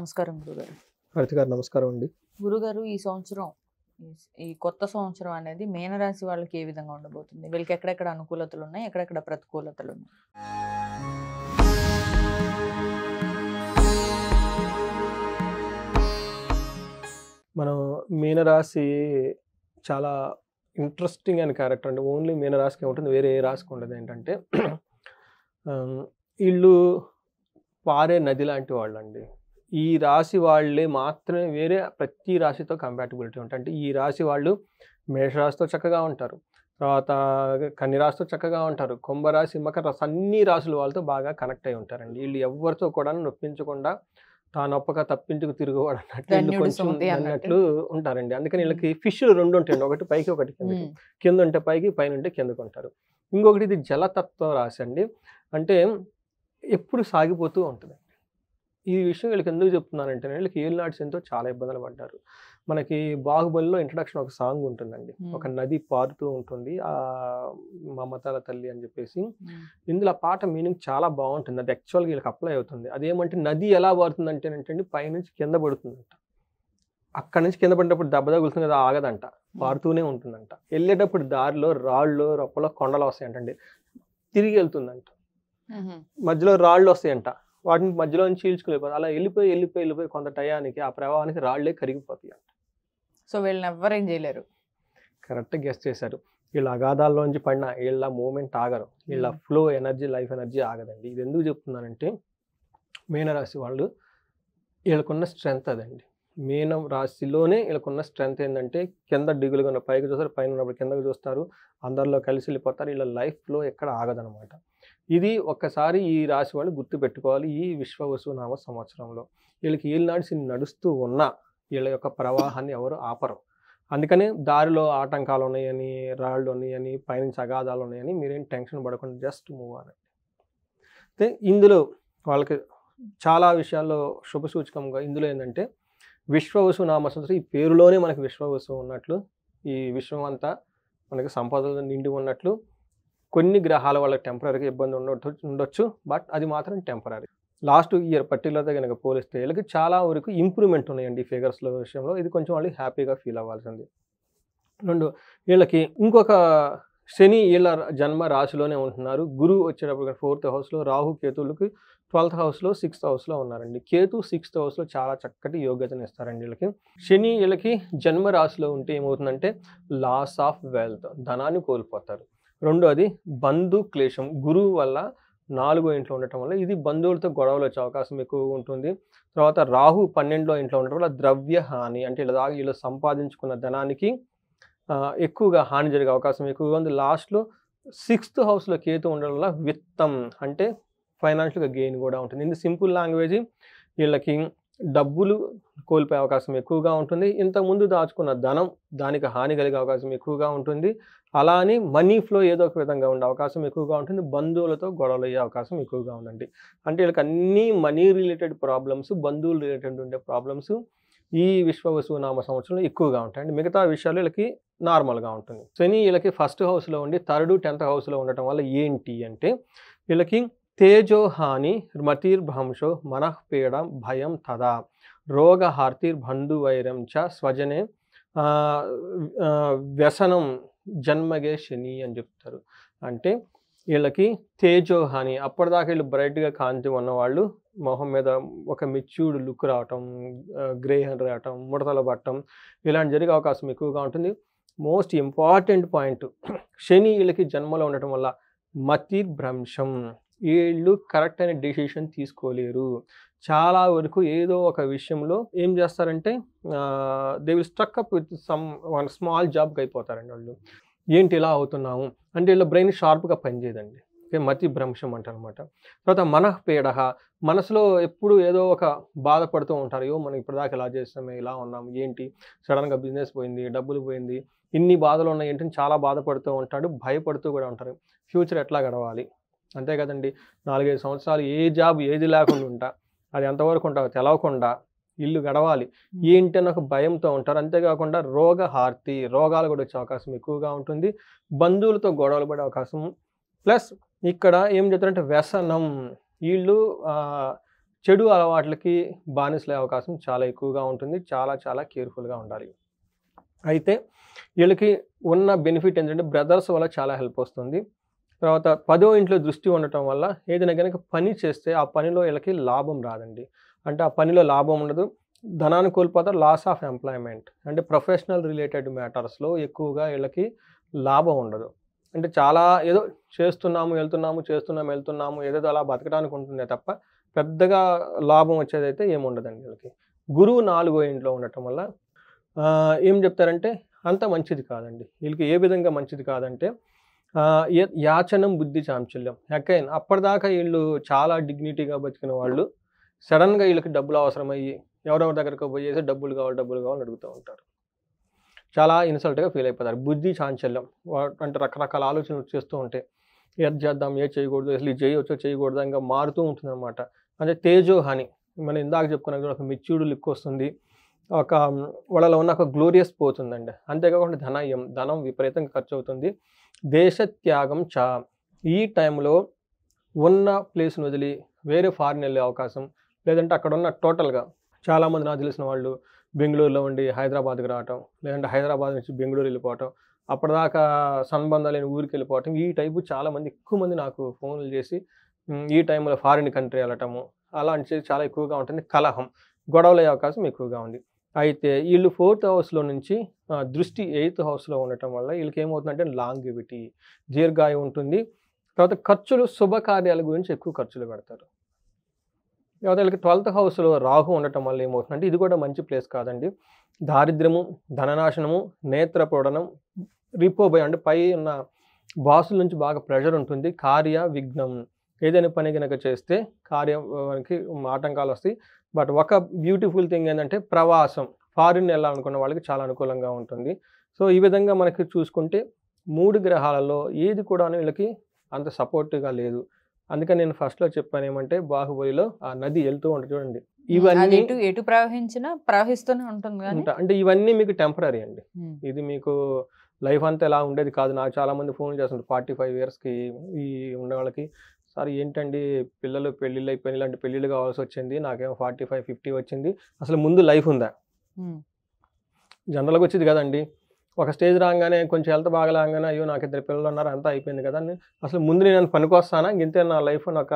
నమస్కారం గురుగారు. హారతి గారు నమస్కారం అండి. గురుగారు, ఈ సంవత్సరం ఈ కొత్త సంవత్సరం అనేది మీనరాశి వాళ్ళకి ఏ విధంగా ఉండబోతుంది? వీళ్ళకి ఎక్కడెక్కడ అనుకూలతలు ఉన్నాయి, ఎక్కడెక్కడ ప్రతికూలతలు ఉన్నాయి? మనం మీనరాశి చాలా ఇంట్రెస్టింగ్ అయిన క్యారెక్టర్ అండి. ఓన్లీ మీనరాశికి ఉంటుంది, వేరే ఏ రాశికి ఉండదు. ఏంటంటే వీళ్ళు పారే నది లాంటి వాళ్ళండి. ఈ రాశి వాళ్ళే మాత్రమే వేరే ప్రతి రాశితో కంపాటబిలిటీ ఉంటుంది. అంటే ఈ రాశి వాళ్ళు మేషరాశితో చక్కగా ఉంటారు, తర్వాత కన్యరాశితో చక్కగా ఉంటారు, కుంభరాశి, మకర రాశి, అన్ని రాశుల వాళ్ళతో బాగా కనెక్ట్ అయి ఉంటారండి. వీళ్ళు ఎవరితో కూడా నొప్పించకుండా తానొప్పక తప్పించుకు తిరుగువాడు అన్నట్టు వీళ్ళు కొంచెం అన్నట్లు ఉంటారండి. అందుకని వీళ్ళకి ఫిష్లు రెండు ఉంటాయండి, ఒకటి పైకి ఒకటి కిందకి. కింద ఉంటే పైకి, పైన ఉంటే కిందకు ఉంటారు. ఇంకొకటి ఇది జలతత్వ రాశి అండి. అంటే ఎప్పుడు సాగిపోతూ ఉంటుంది. ఈ విషయం వీళ్ళకి ఎందుకు చెప్తున్నానంటే, వీళ్ళకి ఏలినాటి శనితో చాలా ఇబ్బందులు పడ్డారు. మనకి బాహుబలిలో ఇంట్రడక్షన్ ఒక సాంగ్ ఉంటుందండి, ఒక నది పారుతూ ఉంటుంది, ఆ మమతాల తల్లి అని చెప్పేసి. ఇందులో ఆ పాట మీనింగ్ చాలా బాగుంటుంది. అది యాక్చువల్గా వీళ్ళకి అప్లై అవుతుంది. అదేమంటే నది ఎలా పారుతుంది అంటే పైనుంచి కింద పడుతుందంట. అక్కడి నుంచి కింద పడినప్పుడు దెబ్బ తగులుతుంది కదా, ఆగదంట, పారుతూనే ఉంటుందంట. వెళ్ళేటప్పుడు దారిలో రాళ్ళు, రొప్పలో కొండలు వస్తాయంటండి, తిరిగి వెళ్తుందంట. మధ్యలో రాళ్ళు వస్తాయంట, వాటిని మధ్యలో నుంచి చీల్చుకునేపోతుంది. అలా వెళ్ళిపోయి కొంత టయానికి ఆ ప్రవాహానికి రాళ్లే కరిగిపోతాయి అంట. సో వీళ్ళని ఎవ్వరేం చేయలేరు. కరెక్ట్గా గెస్ట్ చేశారు. వీళ్ళ అగాధాల్లోంచి పడిన వీళ్ళ మూమెంట్ ఆగరు, వీళ్ళ ఫ్లో ఎనర్జీ, లైఫ్ ఎనర్జీ ఆగదండి. ఇది ఎందుకు చెప్తున్నానంటే, మీనరాశి వాళ్ళు వీళ్ళకున్న స్ట్రెంగ్త్ అదండి. మీనం రాశిలోనే వీళ్ళకున్న స్ట్రెంగ్త్ ఏంటంటే, కింద డిగులుగా ఉన్న పైకి చూస్తారు, పైన ఉన్నప్పుడు కిందకు చూస్తారు, అందరిలో కలిసి వెళ్ళిపోతారు. వీళ్ళ లైఫ్లో ఎక్కడ ఆగదనమాట. ఇది ఒక్కసారి ఈ రాశి వాళ్ళు గుర్తుపెట్టుకోవాలి. ఈ విశ్వవసునామ సంవత్సరంలో వీళ్ళకి ఏలినాటి శని నడుస్తూ ఉన్నా వీళ్ళ యొక్క ప్రవాహాన్ని ఎవరు ఆపరు. అందుకనే దారిలో ఆటంకాలు ఉన్నాయని, రాళ్ళు ఉన్నాయని, పైనుంచి అగాధాలు ఉన్నాయని మీరేం టెన్షన్ పడకుండా జస్ట్ మూవ్ అనండి. అయితే ఇందులో వాళ్ళకి చాలా విషయాల్లో శుభసూచకంగా ఇందులో ఏంటంటే, విశ్వవసునామ సంవత్సరం, ఈ పేరులోనే మనకి విశ్వవసు ఉన్నట్లు, ఈ విశ్వం అంతా మనకి సంపదలు నిండి ఉన్నట్లు. కొన్ని గ్రహాల వల్ల టెంపరీగా ఇబ్బంది ఉండొచ్చు, బట్ అది మాత్రం టెంపరీ. లాస్ట్ ఇయర్ పర్టికులర్గా కనుక పోలిస్తే వీళ్ళకి చాలా వరకు ఇంప్రూవ్మెంట్ ఉన్నాయండి ఈ ఫిగర్స్లో విషయంలో. ఇది కొంచెం వాళ్ళు హ్యాపీగా ఫీల్ అవ్వాల్సింది. రెండు, వీళ్ళకి ఇంకొక శని వీళ్ళ జన్మ రాశిలోనే ఉంటున్నారు. గురువు వచ్చేటప్పుడు 4th హౌస్లో, రాహు కేతువులకి 12th హౌస్లో, 6th హౌస్లో ఉన్నారండి. కేతు 6th హౌస్లో చాలా చక్కటి యోగ్యతను ఇస్తారండి వీళ్ళకి. శని వీళ్ళకి జన్మ రాశిలో ఉంటే ఏమవుతుందంటే లాస్ ఆఫ్ వెల్త్, ధనాన్ని కోల్పోతారు. రెండోది బంధు క్లేశం, గురువు వల్ల 4వ ఇంట్లో ఉండటం వల్ల ఇది బంధువులతో గొడవలు వచ్చే అవకాశం ఎక్కువగా ఉంటుంది. తర్వాత రాహు 12వ ఇంట్లో ఉండటం వల్ల ద్రవ్య హాని, అంటే వీళ్ళు సంపాదించుకున్న ధనానికి ఎక్కువగా హాని జరిగే అవకాశం ఎక్కువగా ఉంది. లాస్ట్లో 6th హౌస్లో కేతు ఉండడం వల్ల విత్తం, అంటే ఫైనాన్షియల్గా గెయిన్ కూడా ఉంటుంది. ఇది సింపుల్ లాంగ్వేజ్. వీళ్ళకి డబ్బులు కోల్పోయే అవకాశం ఎక్కువగా ఉంటుంది. ఇంతకుముందు దాచుకున్న ధనం, దానికి హాని కలిగే అవకాశం ఎక్కువగా ఉంటుంది. అలా అని మనీ ఫ్లో ఏదో ఒక విధంగా ఉండే అవకాశం ఎక్కువగా ఉంటుంది. బంధువులతో గొడవలు అయ్యే అవకాశం ఎక్కువగా ఉందండి. అంటే వీళ్ళకి అన్ని మనీ రిలేటెడ్ ప్రాబ్లమ్స్, బంధువులు రిలేటెడ్ ఉండే ప్రాబ్లమ్స్ ఈ విశ్వవసునామ సంవత్సరంలో ఎక్కువగా ఉంటాయండి. మిగతా విషయాలు వీళ్ళకి నార్మల్గా ఉంటుంది. శని వీళ్ళకి 1st హౌస్లో ఉండి 3rd, 10th హౌస్లో ఉండటం వల్ల ఏంటి అంటే, వీళ్ళకి తేజోహాని, మతిర్భ్రంశో, మనఃపీడ, భయం తదా, రోగహార్తిర్బంధువైరం చ స్వజనే, వ్యసనం జన్మగే శని అని చెప్తారు. అంటే వీళ్ళకి తేజోహాని, అప్పటిదాకా వీళ్ళు బ్రైట్గా కాంతి ఉన్నవాళ్ళు మొహం మీద ఒక మెచ్యూర్డ్ లుక్ రావటం, గ్రే హెయిర్ రావటం, ముడతలు పట్టడం, ఇలాంటి జరిగే అవకాశం ఎక్కువగా ఉంటుంది. మోస్ట్ ఇంపార్టెంట్ పాయింట్, శని వీళ్ళకి జన్మలో ఉండటం వల్ల మతిర్భ్రంశం, వీళ్ళు కరెక్ట్ అయిన డెసిషన్ తీసుకోలేరు. చాలా వరకు ఏదో ఒక విషయంలో ఏం చేస్తారంటే they will struck up with one small జాబ్కి అయిపోతారండి వాళ్ళు. ఏంటి ఇలా అవుతున్నాము అంటే వీళ్ళ బ్రెయిన్ షార్ప్గా పనిచేయదండి. మతి భ్రంశం అంటారు అనమాట. తర్వాత మనఃపీడ, మనసులో ఎప్పుడు ఏదో ఒక బాధపడుతూ ఉంటారు. అయ్యో మనం ఇప్పటిదాకా ఇలా చేస్తామే, ఇలా ఉన్నాము, ఏంటి సడన్గా బిజినెస్ పోయింది, డబ్బులు పోయింది, ఇన్ని బాధలు ఉన్నాయి ఏంటని చాలా బాధపడుతూ ఉంటాడు, భయపడుతూ కూడా ఉంటారు. ఫ్యూచర్ ఎట్లా గడవాలి, అంతే కదండి. 4-5 సంవత్సరాలు ఏ జాబ్ ఏది లేకుండా ఉంటా, అది ఎంతవరకు ఉంటావు తెలవకుండా ఇల్లు గడవాలి ఏంటి అని ఒక భయంతో ఉంటారు. అంతేకాకుండా రోగహార్తి, రోగాలు కూడా వచ్చే అవకాశం ఎక్కువగా ఉంటుంది. బంధువులతో గొడవలు పడే అవకాశం. ప్లస్ ఇక్కడ ఏం చెప్తారంటే వ్యసనం, వీళ్ళు చెడు అలవాట్లకి బానిసలే అవకాశం చాలా ఎక్కువగా ఉంటుంది. చాలా చాలా కేర్‌ఫుల్‌గా ఉండాలి. అయితే వీళ్ళకి ఉన్న బెనిఫిట్ ఏంటంటే బ్రదర్స్ వల్ల చాలా హెల్ప్ వస్తుంది. తర్వాత 10వ ఇంట్లో దృష్టి ఉండటం వల్ల ఏదైనా గనక పని చేస్తే ఆ పనిలో వీళ్ళకి లాభం రాదండి. అంటే ఆ పనిలో లాభం ఉండదు. ధనాన్ని కోల్పోతారు. Loss of employment. అంటే ప్రొఫెషనల్ రిలేటెడ్ మ్యాటర్స్‌లో ఎక్కువగా వీళ్ళకి లాభం ఉండదు. అంటే చాలా ఏదో చేస్తున్నాము, వెళ్తున్నాము, చేస్తున్నాము, వెళ్తున్నాము ఏదేదో అలా బతకడానికి ఉంటుందే తప్ప పెద్దగా లాభం వచ్చేదైతే ఏముండదండి వీళ్ళకి. గురువు 4వ ఇంట్లో ఉండటం వల్ల ఏం చెప్తారంటే అంత మంచిది కాదండి. వీళ్ళకి ఏ విధంగా మంచిది కాదంటే యాచనం బుద్ధి చాంచల్యం. అగైన్ అప్పటిదాకా వీళ్ళు చాలా డిగ్నిటీగా బతికిన వాళ్ళు సడెన్‌గా వీళ్ళకి డబ్బులు అవసరమయ్యి ఎవరెవరి దగ్గరికో పోయేసి డబ్బులు కావాలి, డబ్బులు కావాలని అడుగుతూ ఉంటారు. చాలా ఇన్సల్ట్‌గా ఫీల్ అయిపోతారు. బుద్ధి చాంచల్యం అంటే రకరకాల ఆలోచనలు వచ్చేస్తూ ఉంటాయి. ఏది చేద్దాం, ఏది చేయకూడదు, అసలు ఇది చేయవచ్చో చేయకూడదా ఇంకా మారుతూ ఉంటుందన్నమాట. అంటే తేజోహాని మనం ఇందాక చెప్పుకున్నాం కదా, ఒక మెచ్యూర్డ్ లుక్ వస్తుంది. ఒక వాళ్ళలో ఉన్న ఒక గ్లోరియస్ పోతుందండి. అంతేకాకుండా ధనం విపరీతంగా ఖర్చు అవుతుంది. దేశత్యాగం ఈ టైంలో ఉన్న ప్లేస్‌ని వదిలి వేరే ఫారిన్ వెళ్ళే అవకాశం, లేదంటే అక్కడున్న టోటల్‌గా చాలామంది నాకు తెలిసిన వాళ్ళు బెంగుళూరులో ఉండి హైదరాబాద్‌కి రావటం, లేదంటే హైదరాబాద్ నుంచి బెంగుళూరు వెళ్ళిపోవటం, అప్పటిదాకా సంబంధం లేని ఊరికెళ్ళిపోవటం, ఈ టైపు చాలామంది ఎక్కువ మంది నాకు ఫోన్‌లు చేసి ఈ టైంలో ఫారిన్ కంట్రీ వెళ్ళటము, అలాంటివి చాలా ఎక్కువగా ఉంటుంది. కలహం, గొడవలయ్యే అవకాశం ఎక్కువగా ఉంది. అయితే ఈళ్ళు 4థ్ హౌస్‌లో నుంచి దృష్టి 8థ్ హౌస్‌లో ఉండటం వల్ల ఈళ్ళకేమవుతుందంటే లాంగివిటీ, దీర్ఘాయువు ఉంటుంది. తర్వాత ఖర్చులు శుభకార్యాల గురించి ఎక్కువ ఖర్చులు పెడతారు. తర్వాత వీళ్ళకి 12థ్ హౌస్‌లో రాహు ఉండటం వల్ల ఏమవుతుందంటే ఇది కూడా మంచి ప్లేస్ కాదండి. దారిద్ర్యము, ధననాశనము, నేత్రపీడనం, రిపోభయం అంటే పై ఉన్న బాసుల నుంచి బాగా ప్రెషర్ ఉంటుంది. కార్య విఘ్నం, ఏదైనా పని గనక చేస్తే కార్యానికి ఆటంకాలొస్తాయి. బట్ ఒక బ్యూటిఫుల్ థింగ్ ఏందంటే ప్రవాసం, ఫారిన్ వెళ్ళాలనుకున్న వాళ్ళకి చాలా అనుకూలంగా ఉంటుంది. సో, ఈ విధంగా మనకి చూసుకుంటే 3 గ్రహాలలో ఏది కూడాను వీళ్ళకి అంత సపోర్టివ్‌గా లేదు. అందుకని నేను ఫస్ట్‌లో చెప్పానేమంటే 'బాహుబలిలో' ఆ నది ఎళ్తూ ఉంటది చూడండి. అది ఇవన్నీ ఎటు ప్రవహించినా ప్రవహిస్తూనే ఉంటుంది గానీ అంటే ఇవన్నీ మీకు టెంపరరీ అండి. హ్మ్. ఇది మీకు లైఫ్ అంతా ఇలా ఉండేది కాదు. నాకు చాలామంది ఫోన్‌లు చేస్తుంటారు 45 ఇయర్స్‌కి ఈ ఉన్నవాళ్ళకి. సార్ ఏంటండి పిల్లలు పెళ్ళిళ్ళైపోయినాయి, ఇలాంటి పెళ్ళిళ్ళు కావాల్సొచ్చింది. నాకేమో 45, 50 వచ్చింది. అసలు ముందు లైఫ్ ఉందా? హ్మ్. జనరల్‌గా వచ్చేది కదండీ. ఒక స్టేజ్ రాంగానే కొంచెం హెల్త్ బాగాలేంగానే అయ్యో! నాకు 2 పిల్లలున్నారు అంతా అయిపోయింది కదా! అని అసలు ముందు నేను పనికొస్తానా? ఇంతే నా లైఫ్ అని ఒక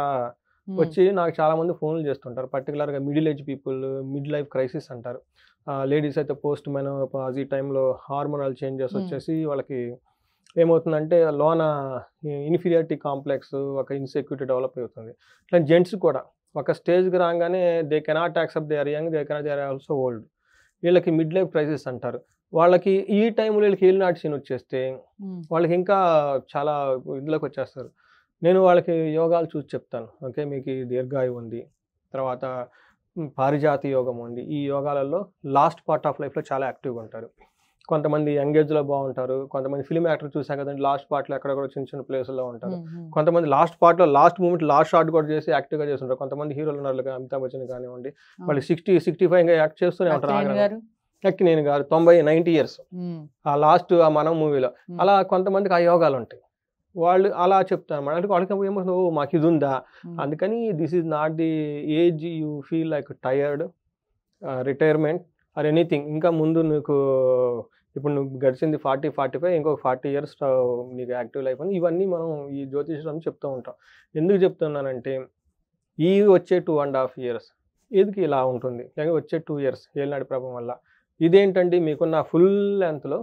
హ్మ్. వచ్చి నాకు చాలామంది ఫోన్‌లు చేస్తుంటారు. పర్టిక్యులర్‌గా middle age people, mid life crisis అంటారు. లేడీస్ అయితే పోస్ట్ మెనోపాజ్ ఈ టైంలో హార్మోనల్ చేంజెస్ వచ్చేసి వాళ్ళకి ఏమవుతుందంటే లోన ఇన్ఫీరియారిటీ కాంప్లెక్స్, ఒక ఇన్‌సెక్యూరిటీ డెవలప్ అవుతుంది. ఇట్లా జెంట్స్ కూడా ఒక స్టేజ్‌కి రాంగానే they cannot accept they are young, they are also old. వీళ్ళకి మిడ్ లైఫ్ క్రైసిస్ అంటారు. వాళ్ళకి ఈ టైంలో వీళ్ళకి ఏలినాటి శని వచ్చేస్తే హ్మ్. వాళ్ళకి ఇంకా చాలా ఇందులోకొచ్చేస్తారు. నేను వాళ్ళకి యోగాలు చూసి చెప్తాను. ఓకే. మీకు ఈ దీర్ఘాయువు ఉంది. తర్వాత పారిజాతి యోగం ఉంది. ఈ యోగాలలో లాస్ట్ పార్ట్ ఆఫ్ లైఫ్‌లో చాలా యాక్టివ్‌గా ఉంటారు. కొంతమంది యంగ్ ఏజ్‌లో బావుంటారు. కొంతమంది ఫిల్మ్ యాక్టర్ చూసా కదండీ లాస్ట్ పార్ట్‌లో ఎక్కడెక్కడో చిన్న చిన్న ప్లేసుల్లో ఉంటారు. హ్మ్. హ్మ్. కొంతమంది లాస్ట్ పార్ట్‌లో లాస్ట్ మూమెంట్ లాస్ట్ షాట్ కూడా చేసి యాక్టివ్‌గా చేస్తుంటారు. కొంతమంది హీరోలు ఉన్నారు అమితాబ్ బచ్చన్ కానివ్వండి. వాళ్ళు 60, 65 ఇంకా యాక్ట్ చేస్తూనే ఉంటారు. అక్కినేని గారు. అక్కినేని గారు 90, 90 ఇయర్స్. హ్మ్. ఆ లాస్ట్ ఆ 'మనం' మూవీలో. హ్మ్. అలా కొంతమందికి ఆ యోగాలుంటాయి. వాళ్ళు అలా చెప్తారన్నమాట. అంటే వాళ్ళకి ఏమవుతుంది ఓహ్! మాకిదుందా? హ్మ్. అందుకని this is not the age you feel like tired, retirement or anything. ఇంకా ముందు నీకు ఇప్పుడు నువ్వు గడిచింది 40, 45 ఇంకొక 40 ఇయర్స్ నీకు యాక్టివ్ లైఫ్ అని ఇవన్నీ మనం ఈ జ్యోతిష్యం చెప్తూ ఉంటాం. ఎందుకు చెప్తున్నానంటే ఈ వచ్చే 2½ ఇయర్స్ ఎందుకు ఇలా ఉంటుంది? లేక వచ్చే 2 ఇయర్స్ ఏలినాటి ప్రభావం వల్ల. ఇదేంటండి మీకున్న ఫుల్ లెంగ్త్‌లో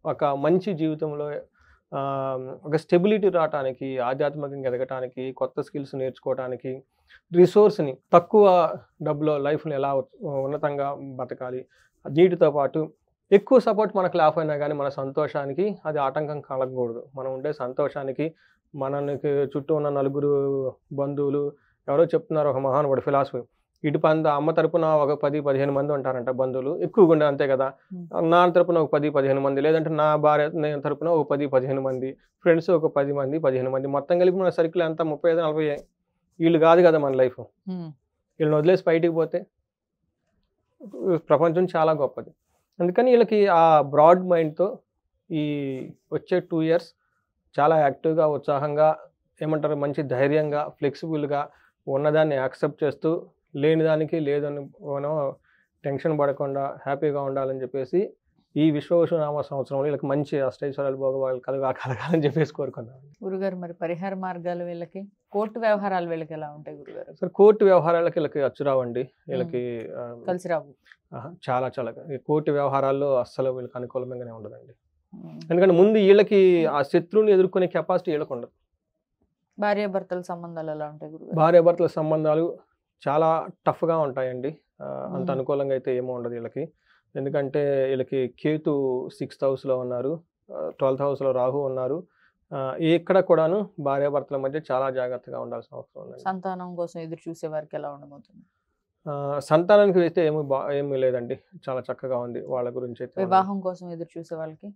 ఒక మంచి జీవితంలో ఒక స్టెబిలిటీ రావటానికి, ఆధ్యాత్మికంగా ఎదగటానికి, కొత్త స్కిల్స్ నేర్చుకోవటానికి, రిసోర్స్‌ని తక్కువ డబ్బులో లైఫ్‌ని ఎలా ఉన్నతంగా బతకాలి. వీటితో పాటు ఎక్కువ సపోర్ట్ మనకు లేకపోయినా గానీ మన సంతోషానికి అది ఆటంకం కలగకూడదు. మనం ఉండే సంతోషానికి మనకి చుట్టూ ఉన్న నలుగురు బంధువులు ఎవరో చెప్తున్నారు ఒక మహానుభావుడు ఫిలాసఫీ. ఇటు అమ్మ తరపున ఒక 10, 15 మంది ఉంటారంట బంధువులు. ఎక్కువగుండే అంతే కదా! నాన్న తరపున ఒక 10, 15 మంది. లేదంటే నా భార్య నేను తరపున ఒక 10, 15 మంది. ఫ్రెండ్స్ ఒక 10 మంది, 15 మంది. మొత్తం కలిపి మన సర్కిల్ ఎంత 35, 40 ఈళ్ళు కాదు కదా మన లైఫ్. హ్మ్. ఈళ్ళని వదిలేసి బయటికి పోతే ప్రపంచం చాలా గొప్పది. అందుకని ఈళ్ళకి ఆ బ్రాడ్ మైండ్‌తో ఈ వచ్చే 2 ఇయర్స్ చాలా యాక్టివ్‌గా, ఉత్సాహంగా ఏమంటారు మంచి ధైర్యంగా, ఫ్లెక్సిబుల్‌గా ఉన్నదాన్ని యాక్సెప్ట్ చేస్తూ లేని దానికి లేదని మనం టెన్షన్ పడకుండా హ్యాపీగా ఉండాలని చెప్పేసి ఈ విశ్వవసునామ సంవత్సరంలో వీళ్ళకి మంచి అష్టైశ్వర్యాలు భోగవాళ్ళు కలగాలని చెప్పేసి కోరుకుందాం. గురుగారు మరి పరిహార మార్గాలు వీళ్ళకి, కోర్టు వ్యవహారాలు వీళ్ళకి ఎలా ఉంటాయి గురుగారు? సార్ కోర్టు వ్యవహారాలకి వీళ్ళకి అచ్చురావండి. వీళ్ళకి కలిసి రావు. చాలా చాలా ఈ కోర్టు వ్యవహారాల్లో అస్సలు వీళ్ళకి అనుకూలంగానే ఉండదండి. ఎందుకంటే ముందు వీళ్ళకి ఆ శత్రువుని ఎదుర్కొనే కెపాసిటీ వీళ్ళకి ఉండదు. భార్యాభర్తల సంబంధాలు ఎలా ఉంటాయి గురుగారు? భార్యాభర్తల సంబంధాలు చాలా టఫ్గా ఉంటాయండి. అంత అనుకూలంగా అయితే ఏమో ఉండదు వీళ్ళకి. ఎందుకంటే వీళ్ళకి కేతు 6th హౌస్లో ఉన్నారు, 12th హౌస్లో రాహు ఉన్నారు. ఎక్కడ కూడాను భార్యాభర్తల మధ్య చాలా జాగ్రత్తగా ఉండాల్సిన అవసరం ఉంది. సంతానం కోసం ఎదురు చూసే వారికి ఎలా ఉండబోతుంది? సంతానానికి అయితే ఏమీ లేదండి, చాలా చక్కగా ఉంది వాళ్ళ గురించి అయితే. వివాహం కోసం ఎదురు చూసే వాళ్ళకి?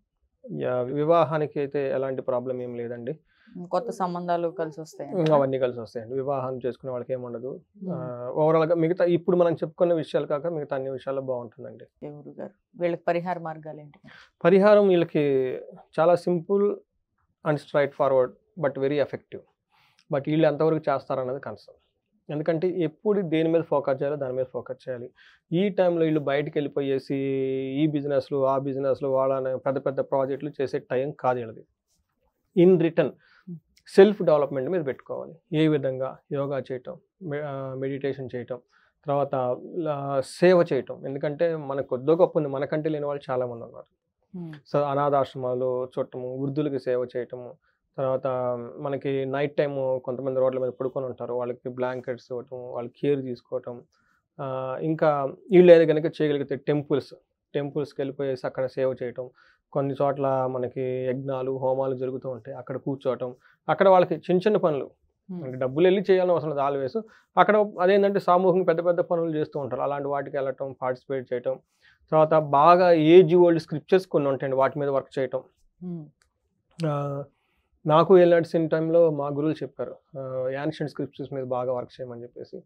వివాహానికి అయితే ఎలాంటి ప్రాబ్లం ఏం లేదండి. కొత్త సంబంధాలు కలిసి వస్తాయి, అవన్నీ కలిసి వస్తాయండి. వివాహం చేసుకునే వాళ్ళకి ఏముండదు. ఓవరాల్గా మిగతా ఇప్పుడు మనం చెప్పుకున్న విషయాలు కాక మిగతా అన్ని విషయాల్లో బాగుంటుందండి. గురుగారు వీళ్ళకి పరిహార మార్గాలు ఏంటి? పరిహారం వీళ్ళకి చాలా simple and straight forward but very effective. But వీళ్ళు ఎంతవరకు చేస్తారన్నది కన్సర్న్. ఎందుకంటే ఎప్పుడు దేని మీద ఫోకస్ చేయాలో దాని మీద ఫోకస్ చేయాలి. ఈ టైంలో వీళ్ళు బయటికి వెళ్ళిపోయేసి ఈ బిజినెస్లు ఆ బిజినెస్లు వాళ్ళని పెద్ద పెద్ద ప్రాజెక్టులు చేసే టైం కాదు వీళ్ళది. ఇన్ రిటర్న్ సెల్ఫ్ డెవలప్మెంట్ మీద పెట్టుకోవాలి. ఏ విధంగా యోగా చేయటం, మెడిటేషన్ చేయటం, తర్వాత సేవ చేయటం. ఎందుకంటే మనకు కొద్దో గొప్ప ఉంది, మనకంటే లేని వాళ్ళు చాలామంది ఉన్నారు. సో అనాథాశ్రమాలు చూడటము, వృద్ధులకి సేవ చేయటము, తర్వాత మనకి నైట్ టైము కొంతమంది రోడ్ల మీద పడుకొని ఉంటారు, వాళ్ళకి బ్లాంకెట్స్ ఇవ్వటం, వాళ్ళకి కేర్ తీసుకోవటం. ఇంకా వీళ్ళు ఏదో కనుక చేయగలిగితే టెంపుల్స్కి వెళ్ళిపోయేసి అక్కడ సేవ చేయటం. కొన్ని చోట్ల మనకి యజ్ఞాలు హోమాలు జరుగుతూ ఉంటాయి, అక్కడ కూర్చోవటం. అక్కడ వాళ్ళకి చిన్న చిన్న పనులు, అంటే డబ్బులు వెళ్ళి చేయాలని అవసరం లేదు, ఆల్వేస్ అక్కడ అదేంటంటే సామూహికంగా పెద్ద పెద్ద పనులు చేస్తూ ఉంటారు. అలాంటి వాటికి వెళ్ళటం, పార్టిసిపేట్ చేయటం. తర్వాత బాగా ఏజ్ ఓల్డ్ స్క్రిప్చర్స్ కొన్ని ఉంటాయండి, వాటి మీద వర్క్ చేయటం. నాకు వెళ్ళిన టైంలో మా గురువులు చెప్పారు యాన్షియంట్ స్క్రిప్చర్స్ మీద బాగా వర్క్ చేయమని చెప్పేసి.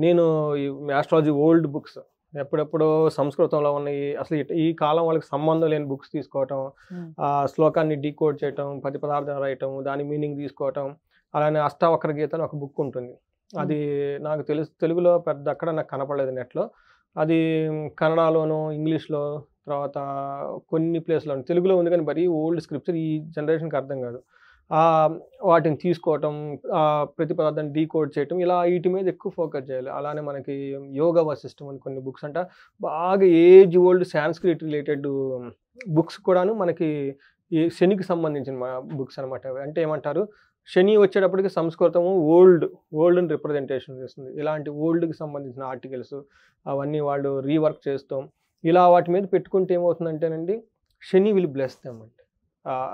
నేను ఈ ఆస్ట్రాలజీ ఓల్డ్ బుక్స్ ఎప్పుడెప్పుడో సంస్కృతంలో ఉన్నాయి, అసలు ఈ కాలం వాళ్ళకి సంబంధం లేని బుక్స్ తీసుకోవటం, ఆ శ్లోకాన్ని డీకోడ్ చేయటం, పదార్థం రాయటం, దాని మీనింగ్ తీసుకోవటం. అలానే అష్టావక్ర గీత అని ఒక బుక్ ఉంటుంది, అది నాకు తెలుగులో పెద్ద అక్కడ నాకు కనపడలేదు నెట్లో. అది కన్నడలోను ఇంగ్లీష్లో తర్వాత కొన్ని ప్లేస్లో తెలుగులో ఉంది, కానీ మరీ ఓల్డ్ స్క్రిప్చర్ ఈ జనరేషన్కి అర్థం కాదు. వాటిని తీసుకోవటం, ప్రతి పదార్థాన్ని డీకోడ్ చేయటం, ఇలా వీటి మీద ఎక్కువ ఫోకస్ చేయాలి. అలానే మనకి యోగా వశిష్టం అని కొన్ని బుక్స్ అంట, బాగా age old Sanskrit related books కూడాను మనకి ఈ శనికి సంబంధించిన బుక్స్ అనమాట. అంటే ఏమంటారు, శని వచ్చేటప్పటికి సంస్కృతము ఓల్డ్ని రిప్రజెంటేషన్ చేస్తుంది. ఇలాంటి ఓల్డ్కి సంబంధించిన ఆర్టికల్స్ అవన్నీ వాళ్ళు రీవర్క్ చేస్తాం. ఇలా వాటి మీద పెట్టుకుంటే ఏమవుతుందంటేనండి, శని విల్ బ్లెస్ దెమ్ అంటే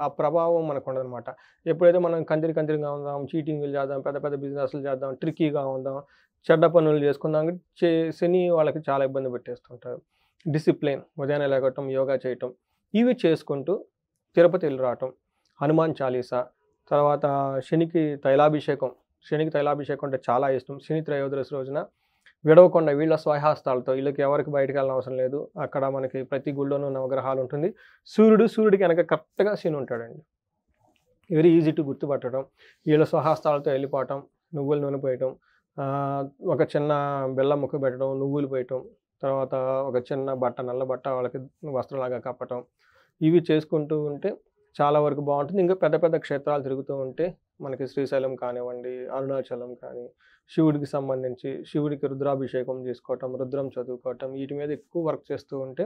ఆ ప్రభావం మనకు ఉండదన్నమాట. ఎప్పుడైతే మనం కందిరిగా ఉందాం, చీటింగ్లు చేద్దాం, పెద్ద పెద్ద బిజినెస్లు చేద్దాం, ట్రిక్కీగా ఉందాం, చెడ్డ పనులు చేసుకుందాం, శని వాళ్ళకి చాలా ఇబ్బంది పెట్టేస్తుంటారు. డిసిప్లిన్, ఉదయాన్నే లేగటం, యోగా చేయటం, ఇవి చేసుకుంటూ తిరుపతి వెళ్ళి రావటం, హనుమాన్ చాలీసా, తర్వాత శనికి తైలాభిషేకం అంటే చాలా ఇష్టం. శని త్రయోదశి రోజున విడవకుండా వీళ్ళ స్వహస్తాలతో, వీళ్ళకి ఎవరికి బయటకు వెళ్ళిన అవసరం లేదు. అక్కడ మనకి ప్రతి గుళ్ళోనూ నవగ్రహాలు ఉంటుంది. సూర్యుడికి వెనక కరెక్ట్గా శని ఉంటాడండి. వెరీ ఈజీ టు గుర్తుపట్టడం. వీళ్ళ స్వహస్తాలతో వెళ్ళిపోవటం, నువ్వులు నూనె పోయటం, ఒక చిన్న బెల్లం ముక్క పెట్టడం, నువ్వులు పోయటం, తర్వాత ఒక చిన్న బట్ట, నల్ల బట్ట వాళ్ళకి వస్త్రంలాగా కప్పటం, ఇవి చేసుకుంటూ ఉంటే చాలా వరకు బాగుంటుంది. ఇంకా పెద్ద పెద్ద క్షేత్రాలు తిరుగుతూ ఉంటే మనకి శ్రీశైలం కానివ్వండి, అరుణాచలం కానీ, శివుడికి సంబంధించి శివుడికి రుద్రాభిషేకం చేసుకోవటం, రుద్రం చదువుకోవటం, వీటి మీద ఎక్కువ వర్క్ చేస్తూ ఉంటే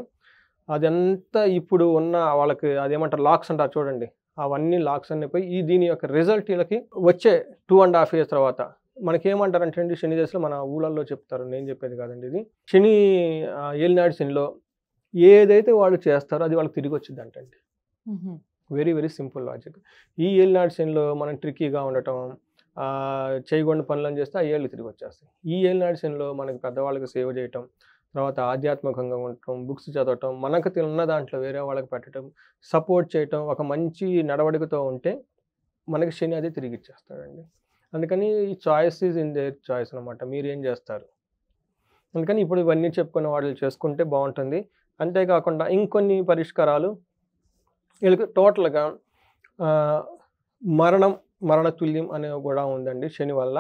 అదంతా ఇప్పుడు ఉన్న వాళ్ళకి అదేమంటారు లాక్స్ అంటారు చూడండి, అవన్నీ లాక్స్ అన్నీ పోయి దీని యొక్క రిజల్ట్ వీళ్ళకి వచ్చే 2.5 years తర్వాత మనకేమంటారంటే అండి, శని దశలో మన ఊళ్ళల్లో చెప్తారు, నేను చెప్పేది కాదండి ఇది. శని ఏలినాడు శనిలో ఏదైతే వాళ్ళు చేస్తారో అది వాళ్ళకి తిరిగి వచ్చింది అంటండి. Very very simple logic. ఈ ఏలినాడు శనిలో మనం ట్రిక్కీగా ఉండటం, చేయకుండా పనులను చేస్తే ఆ ఏళ్ళు తిరిగి వచ్చేస్తాయి. ఈ ఏలినాడు శనిలో మనకి పెద్దవాళ్ళకి సేవ చేయటం, తర్వాత ఆధ్యాత్మికంగా ఉండటం, బుక్స్ చదవటం, మనకు ఉన్న దాంట్లో వేరే వాళ్ళకి పెట్టడం, సపోర్ట్ చేయటం, ఒక మంచి నడవడికతో ఉంటే మనకి శని అది తిరిగి ఇచ్చేస్తాడండి. అందుకని ఈ choice is in their choice అనమాట, మీరు ఏం చేస్తారు. అందుకని ఇప్పుడు ఇవన్నీ చెప్పుకున్న వాళ్ళు చేసుకుంటే బాగుంటుంది. అంతేకాకుండా ఇంకొన్ని పరిష్కారాలు వీళ్ళకి టోటల్గా మరణతుల్యం అనేవి కూడా ఉందండి శని వల్ల.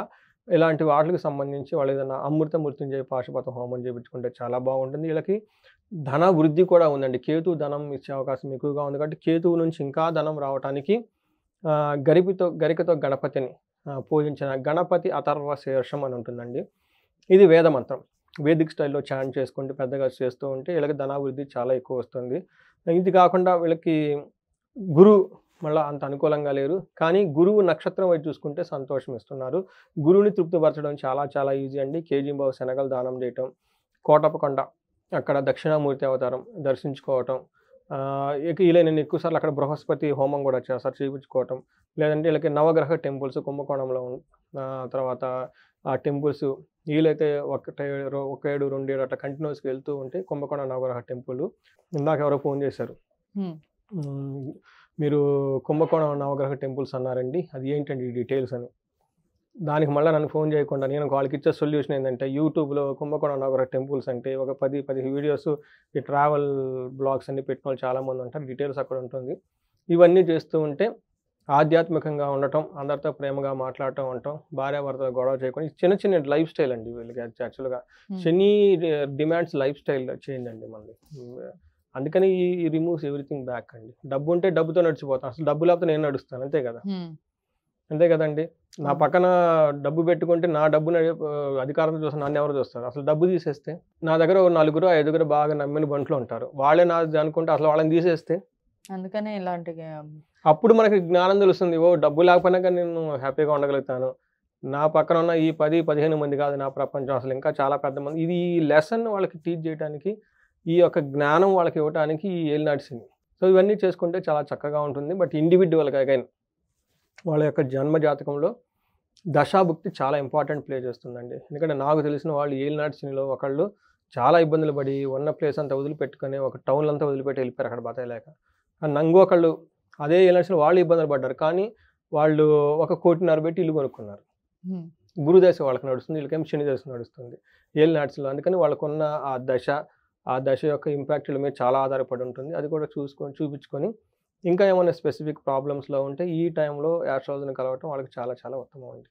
ఇలాంటి వాటికి సంబంధించి వాళ్ళు ఏదైనా అమృత మృత్యుంజయ పాశుపత హోమం చేయించుకుంటే చాలా బాగుంటుంది. వీళ్ళకి ధన వృద్ధి కూడా ఉందండి. కేతువు ధనం ఇచ్చే అవకాశం ఎక్కువగా ఉంది కాబట్టి కేతువు నుంచి ఇంకా ధనం రావటానికి గరికతో గణపతిని పూజించిన గణపతి అథర్వ శీర్షం అని ఉంటుందండి. ఇది వేద మంత్రం. వేదిక్ స్టైల్‌లో చాంట్ చేసుకుంటూ పెద్దగా చేస్తూ ఉంటే వీళ్ళకి ధనాభివృద్ధి చాలా ఎక్కువ వస్తుంది. ఇది కాకుండా వీళ్ళకి గురువు మళ్ళా అంత అనుకూలంగా లేరు. కానీ గురువు నక్షత్రం వైపు చూసుకుంటే సంతోషం ఇస్తున్నారు. గురువుని తృప్తిపరచడం చాలా చాలా ఈజీ అండి. కేజీంబావు శనగలు దానం చేయటం, కోటప్పకొండ అక్కడ దక్షిణామూర్తి అవతారం దర్శించుకోవటం, ఇక ఇలా నేను ఎక్కువ సార్లు అక్కడ బృహస్పతి హోమం కూడా చేస్తారు చేయించుకోవటం. లేదంటే వీళ్ళకి నవగ్రహ టెంపుల్స్ కుంభకోణంలో తర్వాత ఆ టెంపుల్స్ వీలైతే ఒక 7, 2, 7 అట్లా కంటిన్యూస్‌గా వెళ్తూ ఉంటే కుంభకోణం నవగ్రహ టెంపుల్. ఇందాక ఎవరో ఫోన్ చేశారు. మీరు కుంభకోణం నవగ్రహ టెంపుల్స్ అన్నారండి. అది ఏంటండి డీటెయిల్స్ అని. దానికి మళ్ళీ నన్ను ఫోన్ చేయకుండా నేను వాళ్ళకి ఇచ్చే సొల్యూషన్ ఏంటంటే యూట్యూబ్‌లో కుంభకోణం నవగ్రహ టెంపుల్స్ అంటే ఒక 10 వీడియోస్ ఈ ట్రావెల్ బ్లాగ్స్ అన్ని పెట్టిన వాళ్ళు చాలామంది ఉంటారు. డీటెయిల్స్ అక్కడ ఉంటుంది. ఇవన్నీ చేస్తూ ఉంటే ఆధ్యాత్మికంగా ఉండటం, అందరితో ప్రేమగా మాట్లాడటం ఉండటం, భార్యాభర్తలు గొడవ చేయకుండా చిన్న చిన్న లైఫ్ స్టైల్ అండి వీళ్ళకి యాక్చువల్‌గా. శని డిమాండ్స్ లైఫ్ స్టైల్ చేంజ్ అండి మనది. అందుకని ఈ రిమూవ్స్ ఎవ్రీథింగ్ బ్యాక్ అండి. డబ్బు ఉంటే డబ్బుతో నడిచిపోతాం. అసలు డబ్బు లేకపోతే నేను నడుస్తాను అంతే కదా. అంతే కదండి. నా పక్కన డబ్బు పెట్టుకుంటే నా డబ్బుని అధికారంతో చూస్తే నన్ను ఎవరు చూస్తారు. అసలు డబ్బు తీసేస్తే నా దగ్గర 4, 5 బాగా నమ్మిన బంట్లు ఉంటారు. వాళ్ళే నాది అనుకుంటే అసలు వాళ్ళని తీసేస్తే అందుకనే ఇలాంటి అప్పుడు మనకి జ్ఞానం తెలుస్తుంది. ఓ డబ్బు లేకపోయినా కానీ నేను హ్యాపీగా ఉండగలుగుతాను. నా పక్కన ఉన్న ఈ 10-15 మంది కాదు నా ప్రపంచం, అసలు ఇంకా చాలా పెద్ద మంది. ఇది ఈ లెసన్ వాళ్ళకి టీచ్ చేయడానికి, ఈ యొక్క జ్ఞానం వాళ్ళకి ఇవ్వడానికి ఈ ఏలినాటి శని. సో ఇవన్నీ చేసుకుంటే చాలా చక్కగా ఉంటుంది. బట్ ఇండివిడ్యువల్గా అగైన్ వాళ్ళ యొక్క జన్మ జాతకంలో దశాభుక్తి చాలా ఇంపార్టెంట్ ప్లే చేస్తుందండి. ఎందుకంటే నాకు తెలిసిన వాళ్ళు ఏలినాటి శనిలో ఒకళ్ళు చాలా ఇబ్బందులు పడి ఉన్న ప్లేస్ అంతా వదిలిపెట్టుకొని ఒక టౌన్ అంతా వదిలిపెట్టి వెళ్ళిపోయారు అక్కడ బతకలేక. ఇంకొకళ్ళు అదే ఏలినాటి శని వాళ్ళు ఇబ్బందులు పడ్డారు. కానీ వాళ్ళు 1.5 కోటి పెట్టి ఇల్లు కొనుక్కున్నారు. గురుదశ వాళ్ళకి నడుస్తుంది, వీళ్ళకేం శని దశ నడుస్తుంది ఏలినాటి శనిలో. అందుకని వాళ్ళకున్న ఆ దశ యొక్క ఇంపాక్ట్ మీద చాలా ఆధారపడి ఉంటుంది. అది కూడా చూపించుకొని ఇంకా ఏమైనా స్పెసిఫిక్ ప్రాబ్లమ్స్లో ఉంటే ఈ టైంలో యాస్ట్రాలజీని కలవటం వాళ్ళకి చాలా చాలా ఉత్తమం అండి.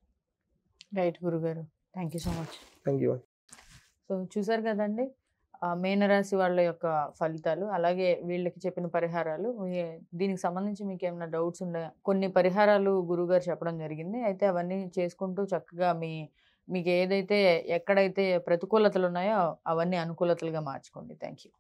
రైట్ గురుగారు, thank you so much. Thank you. So చూసారు కదండి మీనరాశి వాళ్ళ యొక్క ఫలితాలు, అలాగే వీళ్ళకి చెప్పిన పరిహారాలు. దీనికి సంబంధించి మీకు ఏమైనా డౌట్స్ ఉన్నాయా? కొన్ని పరిహారాలు గురుగారు చెప్పడం జరిగింది. అయితే అవన్నీ చేసుకుంటూ చక్కగా మీకు ఏదైతే ఎక్కడైతే ప్రతికూలతలు ఉన్నాయో అవన్నీ అనుకూలతలుగా మార్చుకోండి. Thank you.